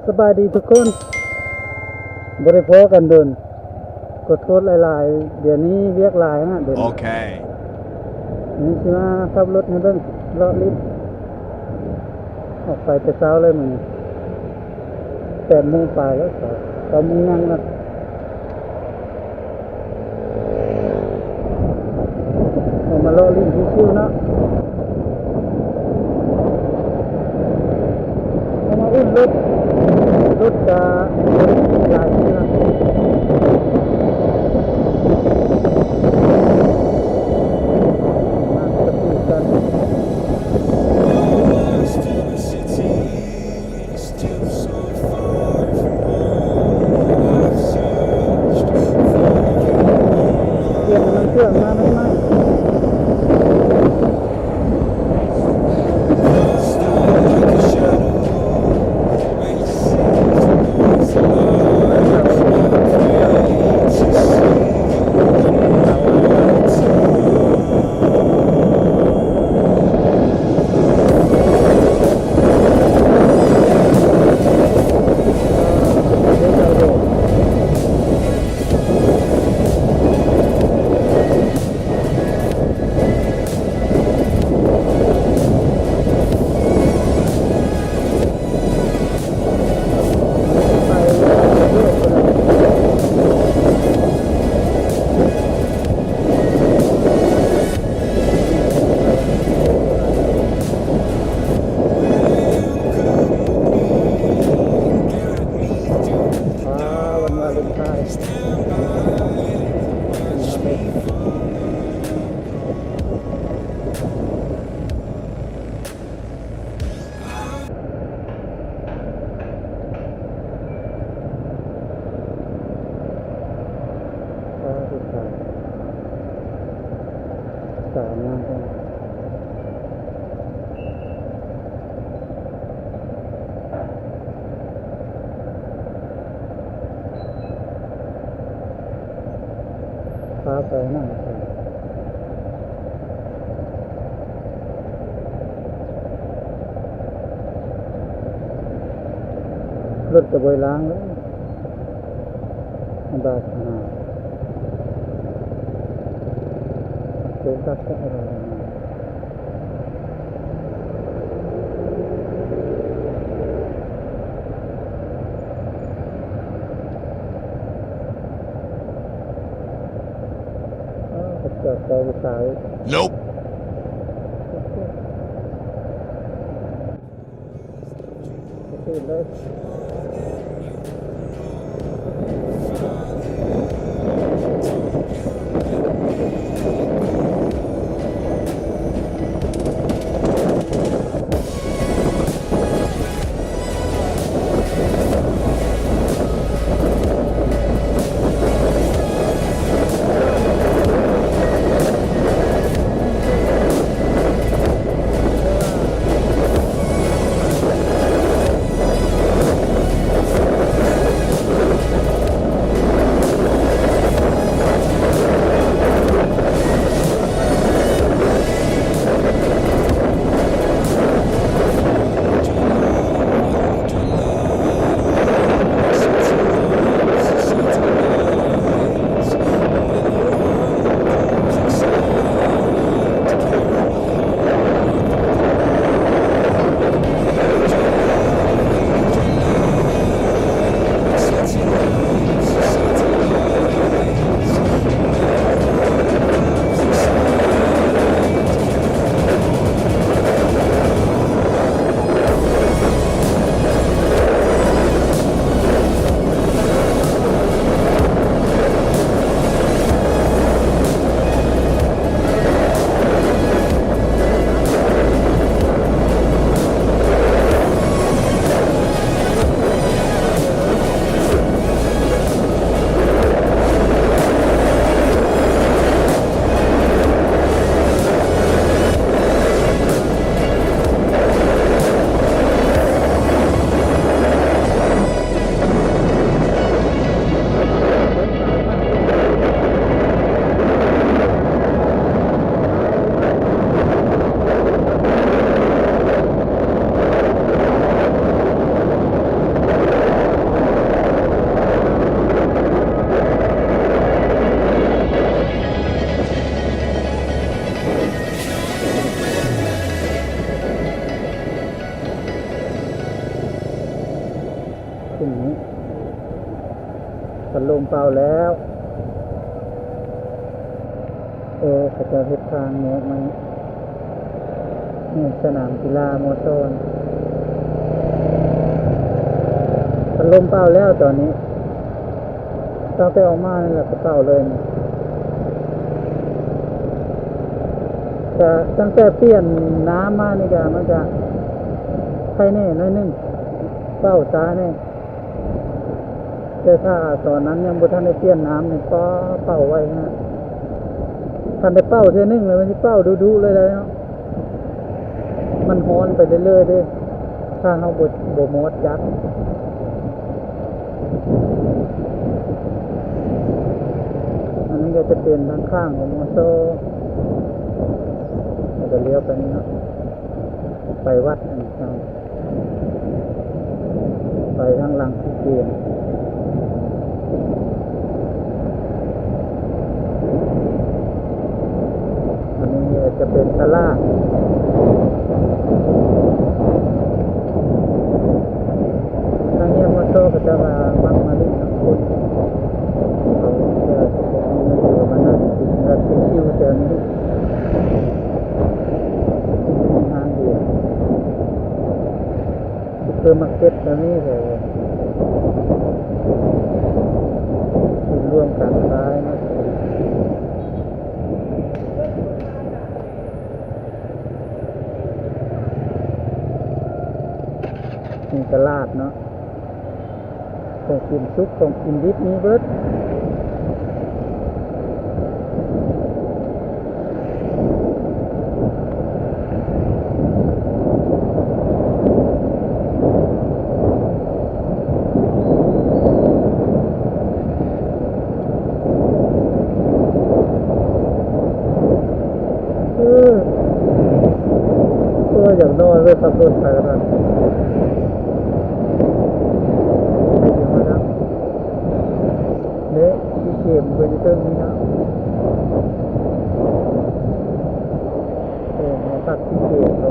สบายดีทุกคนบริโภคกันเดินกดโทษหลายๆเดี๋ยวนี้เวียกหลายนะเดิน Okay. นี่สิว่าขับรถให้เบิ่งเลาะลิ้นออกไปแต่เช้าเลยมึง8 โมงปลายแล้ว9 โมงยังแล้วออกมาเลาะลิ้นชิวๆเนาะเอามาอุ่นรถจะหลายที่นะมาสปีดกัน เปลี่ยนน้ำมันเครื่องมาไม่ไหมวันวาเลนไทน์สามงานกันฟ้าไปนั่งรถจะบอยล้างแล้วบาสนาเจ้าตัดก็อะไรเกิดใจสาย Nope. ตื่นเลย ขึ้นนี้พัดลมเป่าแล้วเขาจะเฮ็ดทางแนวมานี่สนามกีฬาโมโซนพัดลมเป่าแล้วตอนนี้ตั้งแต่ออกมานี่แหละก็เป่าเลยจะตั้งแต่เปลี่ยนน้ำมานี่ก็มันจะใช่แน่น้อยนึงเป้าตาแน่แต่ถ้าตอนนั้นยังบ่ทันได้เปลี่ยนน้ำนี่ก็เป่าไว้นะทันได้เป้าเท่านึงเลยมันสิเป้าดุๆเลยเนาะมันฮ้อนไปเรื่อยๆเด้ถ้าเฮาบ่หมดจักอันนี้ก็จะเป็นด้านข้างของมอเตอร์แล้วก็เลี้ยวไปนี่เนาะไปวัดอันนี้ครับไปทางหลังที่เกียนอันนี้จะเป็นตลาดทางนี้มอเตอร์ก็จะมามั่งมาเล่นทั้งคนเขาจะมีเงินอยู่มานั่งกินแล้วชิวๆแถวนี้ทางเดียวซุปเปอร์มาร์เก็ตแถวนี้เลยที่ร่วมกันขายนะมีตลาดเนาะของกินซุปของกินดิบมีเบิดตัวอย่างน้อยเลยขับรถไปแล้วกันไปถึงแล้วนะเนี่ยที่เกมเบอร์นิเตอร์นี่นะมาตัดที่เกมเรา